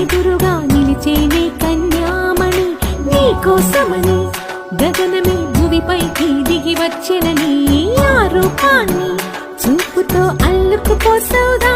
ఎదురుగా నిలిచేనే కన్యామణి నీకోసమని గగనమే భూమిపైకి దిగి వచ్చెనని ఆ రూపాన్ని చూపుతో అల్లుకుపోసౌదా